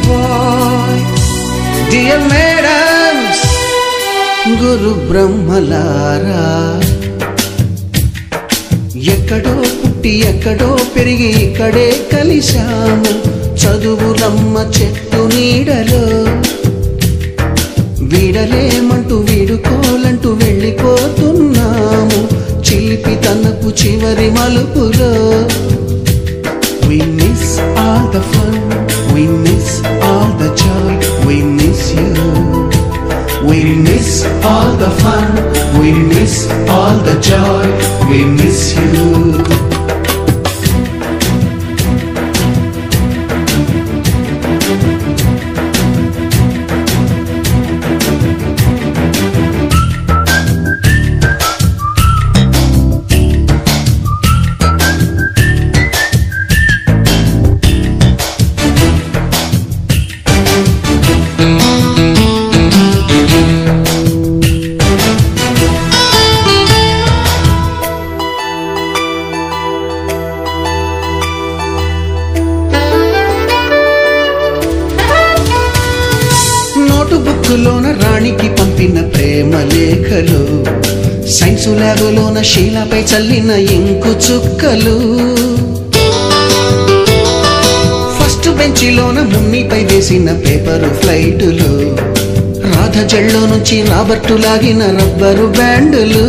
boy, dear madams, గురు బ్రహ్మలారా, ఎక్కడో పుట్టి ఎక్కడో పెరిగి ఇక్కడే కలిశాము చదువులమ్మ చెట్టు నీడలో. వీడలేమంటూ వీడుకోలంటూ వెళ్ళిపోతున్నాము చిలిపి తనపు చివరి మలుపులో. We miss all the fun, we miss all the joy, we miss you. We miss all the fun, we miss all the joy, we miss you. బుక్కులోన రాణికి పంపిన ప్రేమ లేఖలు, సైన్సు ల్యాబులోన శీలపై చల్లిన ఇంకు చుక్కలు, ఫస్ట్ బెంచిలోన మున్నిపై వేసిన పేపరు ఫ్లైటులు, రాధ జల్లో నుంచి రాబర్టు లాగిన rubber బ్యాండులు,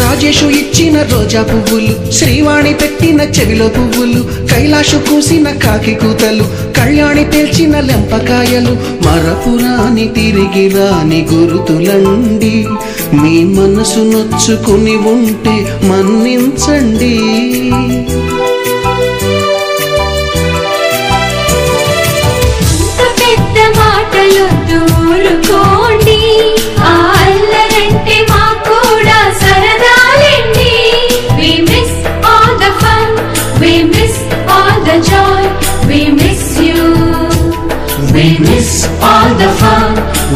Rajesh ఇచ్చిన రోజా పువ్వులు, శ్రీవాణి పెట్టిన చెవిలో పువ్వులు, కైలాషు కూసిన కాకి కూతలు, కళ్యాణి పేల్చిన లెంపకాయలు, మరపురాని తిరిగి రాని గురుతులండి. మీ మనసు నొచ్చుకుని ఉంటే మన్నించండి. పెద్ద మాటలు దూరుకోండి, అల్లరంటే మా కూడా సరదాలండి. We miss all the fun, we miss all the joy, we miss you. We miss all the fun,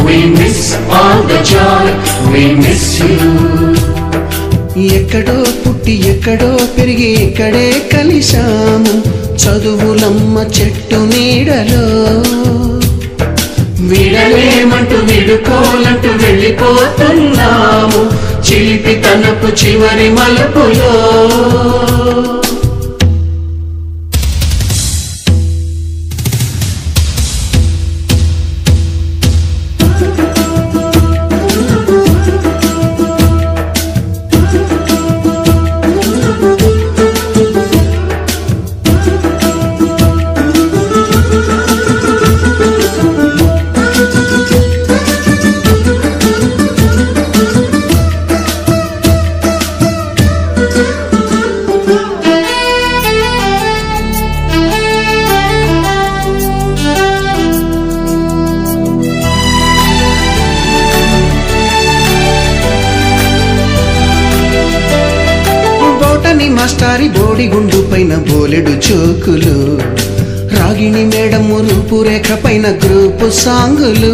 we miss all the joy, we miss you. ఎక్కడో పుట్టి ఎక్కడో పెరిగి ఇక్కడే కలిశాము చదువులమ్మ చెట్టు నీడలో. వీడలేమంటూ వీడుకోలంటూ వెళ్ళిపోతున్నాము చిలిపి తనపు చివరి మలుపులో. మాస్టారి బోడిగుండు పైన బోలెడు చోకులు, రాగిణి మేడం రూపురేఖ పైన గ్రూపు సాంగులు,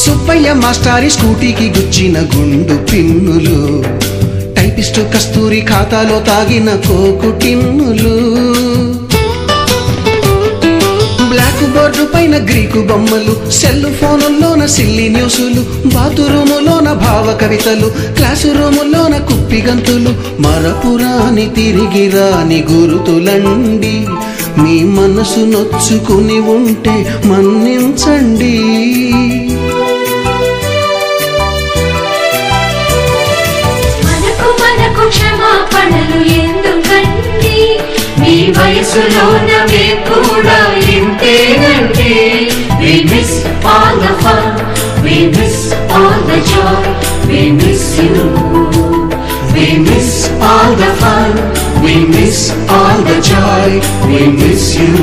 సుబ్బయ్య మాస్టారి స్కూటీకి గుచ్చిన గుండు పిన్నులు, టైపిస్టు కస్తూరి ఖాతాలో తాగిన కోకు టిన్నులు, బ్లాక్ బోర్డు పైన గ్రీకు బొమ్మలు, సెల్ ఫోనుల్లోన సిల్లి న్యూసులు, బాతురూములోన భావ కవితలు, క్లాసు రూములోన కుప్పి గంతులు, మరపురాని తిరిగి రాని గురుతులండి. మీ మనసు నొచ్చుకుని ఉంటే మన్నించండి. మనకు క్షమాపణలు ఎందుకండి, మీ వయసులోన మేము కూడా ఇంతేనండి. We miss all the fun, we miss all the joy, we miss you. We miss all the fun, we miss all the joy, we miss you.